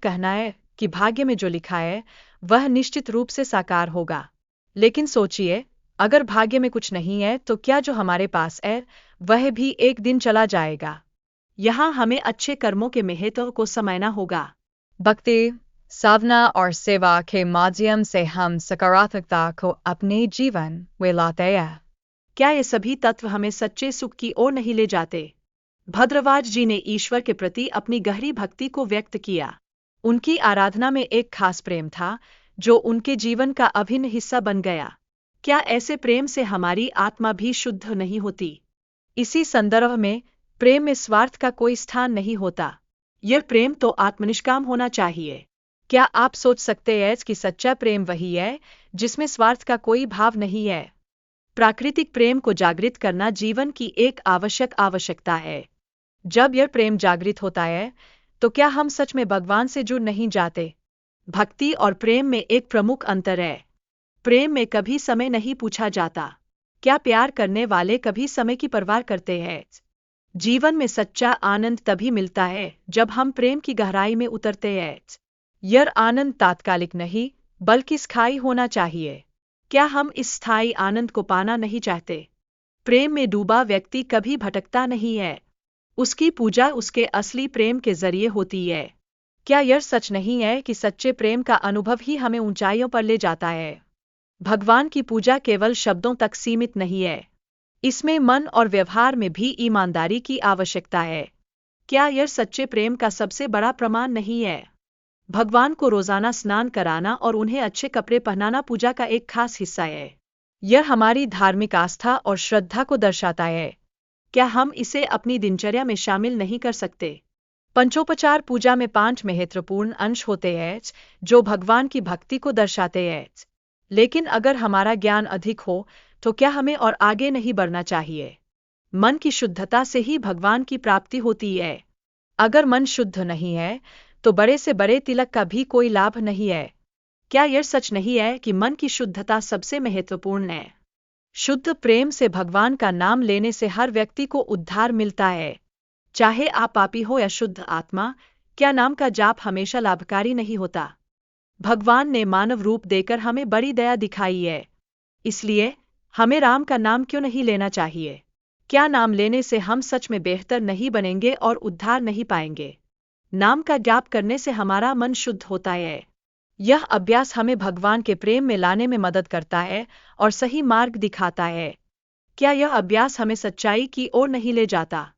कहना है कि भाग्य में जो लिखा है वह निश्चित रूप से साकार होगा। लेकिन सोचिए, अगर भाग्य में कुछ नहीं है तो क्या जो हमारे पास है वह भी एक दिन चला जाएगा। यहाँ हमें अच्छे कर्मों के महत्व को समझना होगा। भक्ति, साधना और सेवा के माध्यम से हम सकारात्मकता को अपने जीवन में लाते हैं। क्या ये सभी तत्व हमें सच्चे सुख की ओर नहीं ले जाते? भद्रवाज जी ने ईश्वर के प्रति अपनी गहरी भक्ति को व्यक्त किया। उनकी आराधना में एक खास प्रेम था जो उनके जीवन का अभिन्न हिस्सा बन गया। क्या ऐसे प्रेम से हमारी आत्मा भी शुद्ध नहीं होती? इसी संदर्भ में प्रेम में स्वार्थ का कोई स्थान नहीं होता। यह प्रेम तो आत्मनिष्काम होना चाहिए। क्या आप सोच सकते हैं कि सच्चा प्रेम वही है जिसमें स्वार्थ का कोई भाव नहीं है? प्राकृतिक प्रेम को जागृत करना जीवन की एक आवश्यकता है। जब यह प्रेम जागृत होता है तो क्या हम सच में भगवान से जुड़ नहीं जाते? भक्ति और प्रेम में एक प्रमुख अंतर है। प्रेम में कभी समय नहीं पूछा जाता। क्या प्यार करने वाले कभी समय की परवाह करते हैं? जीवन में सच्चा आनंद तभी मिलता है जब हम प्रेम की गहराई में उतरते हैं। यह आनंद तात्कालिक नहीं बल्कि स्थायी होना चाहिए। क्या हम इस स्थायी आनंद को पाना नहीं चाहते? प्रेम में डूबा व्यक्ति कभी भटकता नहीं है। उसकी पूजा उसके असली प्रेम के जरिए होती है। क्या यह सच नहीं है कि सच्चे प्रेम का अनुभव ही हमें ऊंचाइयों पर ले जाता है? भगवान की पूजा केवल शब्दों तक सीमित नहीं है। इसमें मन और व्यवहार में भी ईमानदारी की आवश्यकता है। क्या यह सच्चे प्रेम का सबसे बड़ा प्रमाण नहीं है? भगवान को रोजाना स्नान कराना और उन्हें अच्छे कपड़े पहनाना पूजा का एक खास हिस्सा है। यह हमारी धार्मिक आस्था और श्रद्धा को दर्शाता है। क्या हम इसे अपनी दिनचर्या में शामिल नहीं कर सकते? पंचोपचार पूजा में 5 महत्वपूर्ण अंश होते हैं जो भगवान की भक्ति को दर्शाते हैं। लेकिन अगर हमारा ज्ञान अधिक हो तो क्या हमें और आगे नहीं बढ़ना चाहिए? मन की शुद्धता से ही भगवान की प्राप्ति होती है। अगर मन शुद्ध नहीं है तो बड़े से बड़े तिलक का भी कोई लाभ नहीं है। क्या यह सच नहीं है कि मन की शुद्धता सबसे महत्वपूर्ण है? शुद्ध प्रेम से भगवान का नाम लेने से हर व्यक्ति को उद्धार मिलता है। चाहे आप पापी हो या शुद्ध आत्मा, क्या नाम का जाप हमेशा लाभकारी नहीं होता? भगवान ने मानव रूप देकर हमें बड़ी दया दिखाई है। इसलिए हमें राम का नाम क्यों नहीं लेना चाहिए? क्या नाम लेने से हम सच में बेहतर नहीं बनेंगे और उद्धार नहीं पाएंगे? नाम का जाप करने से हमारा मन शुद्ध होता है। यह अभ्यास हमें भगवान के प्रेम में लाने में मदद करता है और सही मार्ग दिखाता है। क्या यह अभ्यास हमें सच्चाई की ओर नहीं ले जाता?